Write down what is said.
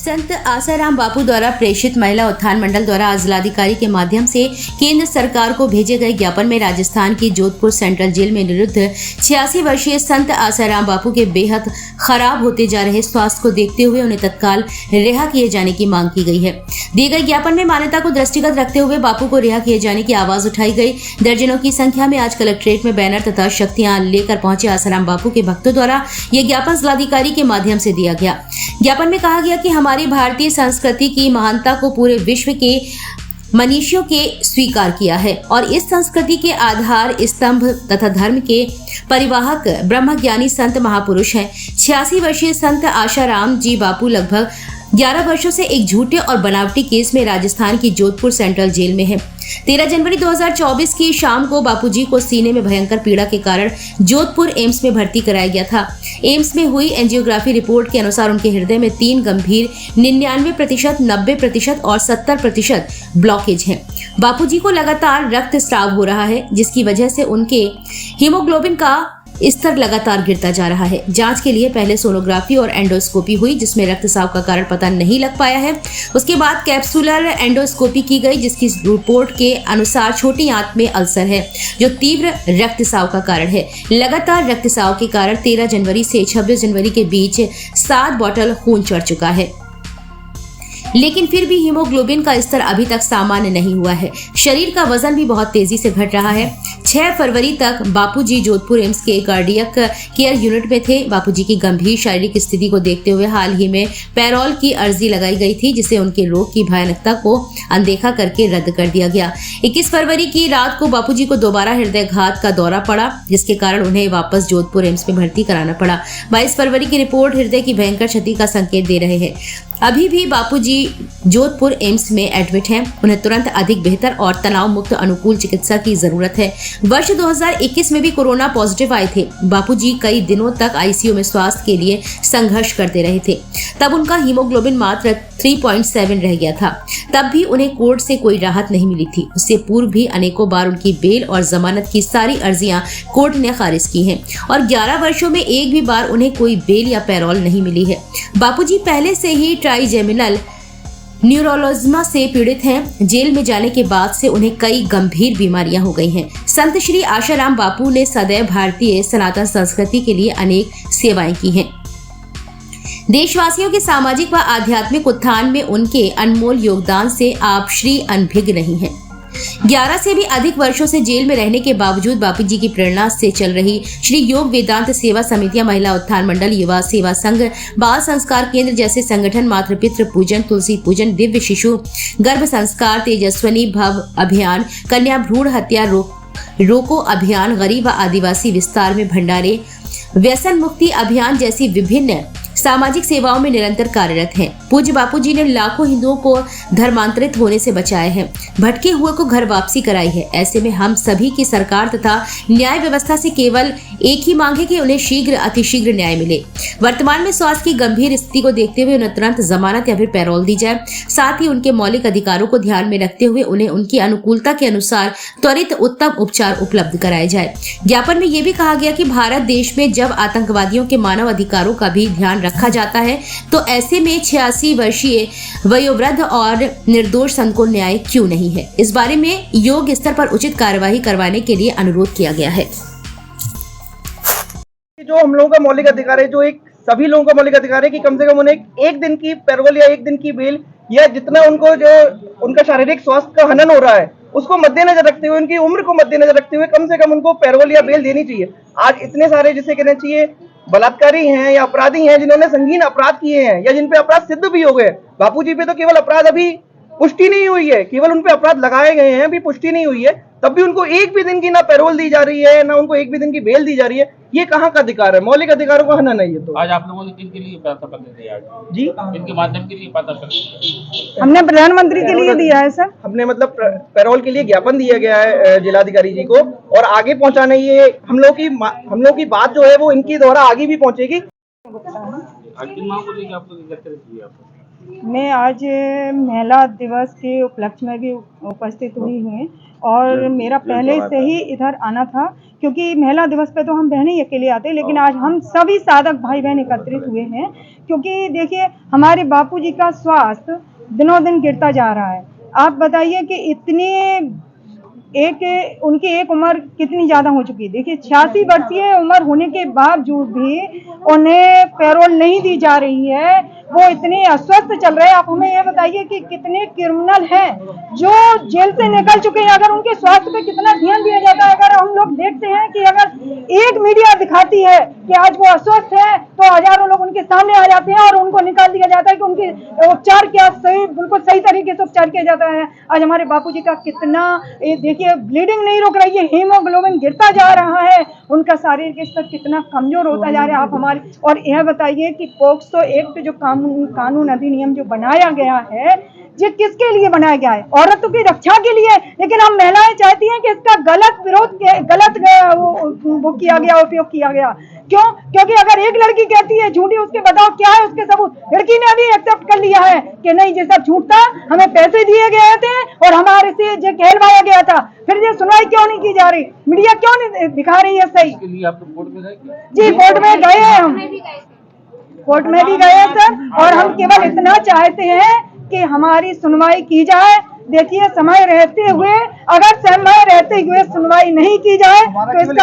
संत आसाराम बापू द्वारा प्रेषित महिला उत्थान मंडल द्वारा आज जिलाधिकारी के माध्यम से केंद्र सरकार को भेजे गए ज्ञापन में राजस्थान की जोधपुर सेंट्रल जेल में निरुद्ध 86 वर्षीय संत आसाराम बापू के बेहद खराब होते जा रहे स्वास्थ्य को देखते हुए उन्हें तत्काल रिहा किए जाने की मांग की गई है। दिए गए ज्ञापन में मान्यता को दृष्टिगत रखते हुए बापू को रिहा किए जाने की आवाज उठाई गई। दर्जनों की संख्या में आज कलेक्ट्रेट में बैनर तथा शक्तियां लेकर पहुंचे आसाराम बापू के भक्तों द्वारा यह ज्ञापन जिलाधिकारी के माध्यम से दिया गया। ज्ञापन में कहा गया कि हमारी भारतीय संस्कृति की महानता को पूरे विश्व के मनीषियों के स्वीकार किया है और इस संस्कृति के आधार स्तंभ तथा धर्म के परिवाहक ब्रह्मज्ञानी संत महापुरुष हैं। 86 वर्षीय संत आसाराम जी बापू लगभग 11 वर्षों से एक झूठे और बनावटी केस में राजस्थान की जोधपुर सेंट्रल जेल में है। 13 जनवरी 2024 की शाम को बापूजी को सीने में भयंकर पीड़ा के कारण जोधपुर एम्स में भर्ती कराया गया था। एम्स में हुई एंजियोग्राफी रिपोर्ट के अनुसार उनके हृदय में 3 गंभीर 99%, 90% और 70% ब्लॉकेज हैं। बापूजी को लगातार रक्तस्राव हो रहा है, जिसकी वजह से उनके हीमोग्लोबिन का स्तर लगातार गिरता जा रहा है। जांच के लिए पहले सोनोग्राफी और एंडोस्कोपी हुई, जिसमें रक्तस्राव का कारण पता नहीं लग पाया है। उसके बाद कैप्सुलर एंडोस्कोपी की गई, जिसकी रिपोर्ट के अनुसार छोटी आंत में अल्सर है, जो तीव्र रक्तस्राव का कारण है। लगातार रक्तस्राव के कारण 13 जनवरी से 26 जनवरी के बीच 7 बॉटल खून चढ़ चुका है, लेकिन फिर भी हीमोग्लोबिन का स्तर अभी तक सामान्य नहीं हुआ है। शरीर का वजन भी बहुत तेजी से घट रहा है। 6 फरवरी तक बापूजी जोधपुर एम्स के कार्डियक केयर यूनिट में थे। बापूजी की गंभीर शारीरिक स्थिति को देखते हुए हाल ही में पैरोल की अर्जी लगाई गई थी, जिसे उनके रोग की भयानकता को अनदेखा करके रद्द कर दिया गया। 21 फरवरी की रात को बापूजी को दोबारा हृदयघात का दौरा पड़ा, जिसके कारण उन्हें वापस जोधपुर एम्स में भर्ती कराना पड़ा। 22 फरवरी की रिपोर्ट हृदय की भयंकर क्षति का संकेत दे रहे हैं। अभी भी बापूजी जोधपुर एम्स में एडमिट हैं। उन्हें तुरंत अधिक बेहतर और तनाव मुक्त अनुकूल चिकित्सा की जरूरत है। वर्ष 2021 में भी कोरोना पॉजिटिव आए थे। बापूजी कई दिनों तक आईसीयू में स्वास्थ्य के लिए संघर्ष करते रहे थे। तब उनका हीमोग्लोबिन मात्र 3.7 रह गया था। तब भी उन्हें कोर्ट से कोई राहत नहीं मिली थी। उससे पूर्व भी अनेकों बार उनकी बेल और जमानत की सारी अर्जियां कोर्ट ने खारिज की हैं और 11 वर्षों में एक भी बार उन्हें कोई बेल या पैरोल नहीं मिली है। बापूजी पहले से ही ट्राइजेमिनल न्यूरोलॉजिमा से पीड़ित हैं। जेल में जाने के बाद से उन्हें कई गंभीर बीमारियां हो गई हैं। संत श्री आसाराम बापू ने सदैव भारतीय सनातन संस्कृति के लिए अनेक सेवाएं की हैं। देशवासियों के सामाजिक व आध्यात्मिक उत्थान में उनके अनमोल योगदान से आप श्री अनभिज्ञ नहीं हैं। 11 से भी अधिक वर्षों से जेल में रहने के बावजूद बापूजी की प्रेरणा से चल रही श्री योग वेदांत सेवा समितियां, महिला उत्थान मंडल, युवा सेवा संघ, बाल संस्कार केंद्र जैसे संगठन मातृपितृ पूजन, तुलसी पूजन, दिव्य शिशु गर्भ संस्कार, तेजस्विनी भव अभियान, कन्या भ्रूण हत्या रोको अभियान, गरीब व आदिवासी विस्तार में भंडारे, व्यसन मुक्ति अभियान जैसी विभिन्न सामाजिक सेवाओं में निरंतर कार्यरत हैं। पूज्य बापूजी ने लाखों हिंदुओं को धर्मांतरित होने से बचाया है, भटके हुए को घर वापसी कराई है। ऐसे में हम सभी की सरकार तथा न्याय व्यवस्था से केवल एक ही मांग है कि उन्हें शीघ्र अतिशीघ्र न्याय मिले। वर्तमान में स्वास्थ्य की गंभीर स्थिति को देखते हुए उन्हें तुरंत जमानत या फिर पैरोल दी जाए। साथ ही उनके मौलिक अधिकारों को ध्यान में रखते हुए उन्हें उनकी अनुकूलता के अनुसार त्वरित उत्तम उपचार उपलब्ध कराए जाए। ज्ञापन में ये भी कहा गया कि भारत देश में जब आतंकवादियों के मानव अधिकारों का भी ध्यान रखा जाता है, तो ऐसे में 86 वर्षीय वयोवृद्ध और निर्दोष संत को न्याय क्यों नहीं है। इस बारे में योग्य स्तर पर उचित कार्यवाही करवाने के लिए अनुरोध किया गया है। जो हम लोगों का मौलिक अधिकार है, जो एक सभी लोगों का मौलिक अधिकार है कि कम से कम उन्हें एक दिन की पैरोल या एक दिन की बेल या जितना उनको जो उनका शारीरिक स्वास्थ्य का हनन हो रहा है उसको मद्देनजर रखते हुए, उनकी उम्र को मद्देनजर रखते हुए कम से कम उनको पैरोल या बेल देनी चाहिए। आज इतने सारे जिसे कहना चाहिए बलात्कारी हैं या अपराधी हैं जिन्होंने संगीन अपराध किए हैं या जिन पे अपराध सिद्ध भी हो गए। बापूजी पे तो केवल अपराध अभी पुष्टि नहीं हुई है, केवल उन पे अपराध लगाए गए हैं, अभी पुष्टि नहीं हुई है। तब भी उनको एक भी दिन की ना पैरोल दी जा रही है, ना उनको एक भी दिन की बेल दी जा रही है। ये कहाँ का अधिकार है? मौलिक अधिकारों का हनन है ये तो। आज आप लोगों ने किनके लिए पत्र दिया जी? इनके माध्यम के लिए पत्र हमने प्रधानमंत्री के लिए दिया है सर। हमने मतलब पैरोल के लिए ज्ञापन दिया गया है जिलाधिकारी जी को और आगे पहुंचाने ये हम लोग की बात जो है वो इनकी द्वारा आगे भी पहुंचेगी। मैं आज महिला दिवस के उपलक्ष्य में भी उपस्थित हुई हूँ और मेरा पहले से ही इधर आना था, क्योंकि महिला दिवस पे तो हम बहनें ही अकेले आते, लेकिन आज हम सभी साधक भाई बहन एकत्रित हुए हैं, क्योंकि देखिए हमारे बापूजी का स्वास्थ्य दिनों दिन गिरता जा रहा है। आप बताइए कि उनकी एक उम्र कितनी ज्यादा हो चुकी है। देखिए 86 वर्षीय उम्र होने के बावजूद भी उन्हें पैरोल नहीं दी जा रही है, वो इतने अस्वस्थ चल रहे हैं। आप हमें यह बताइए कि कितने क्रिमिनल हैं जो जेल से निकल चुके हैं, अगर उनके स्वास्थ्य पे कितना ध्यान दिया जाता है। अगर हम लोग देखते हैं कि अगर एक मीडिया दिखाती है कि आज वो अस्वस्थ है, तो हजारों लोग उनके सामने आ जाते हैं और उनको निकाल दिया जाता है कि उनके उपचार क्या सही, बिल्कुल सही तरीके से उपचार किया जाता है। आज हमारे बापूजी का कितना देखिए ब्लीडिंग नहीं रुक रही है, हीमोग्लोबिन गिरता जा रहा है, उनका शारीरिक स्तर कितना कमजोर होता जा रहा है। आप हमारे और यह बताइए कि पोक्सो एक्ट जो कानून अधिनियम जो बनाया गया है, ये किसके लिए बनाया गया है? औरतों की रक्षा के लिए। लेकिन हम महिलाएं चाहती हैं कि इसका गलत वो किया गया, उपयोग किया गया। क्यों? क्योंकि अगर एक लड़की कहती है झूठी, उसके बताओ क्या है उसके सबूत। लड़की ने अभी एक्सेप्ट कर लिया है कि नहीं ये सब झूठ था, हमें पैसे दिए गए थे और हमारे से ये कहलवाया गया था। फिर ये सुनवाई क्यों नहीं की जा रही? मीडिया क्यों नहीं दिखा रही है सही? इसके लिए आप तो कोर्ट में गए क्या? जी कोर्ट में गए हैं, हम कोर्ट में भी गए हैं सर, और हम केवल इतना चाहते हैं कि हमारी सुनवाई की जाए। देखिए समय रहते हुए, अगर समय रहते हुए सुनवाई नहीं की जाए तो इसका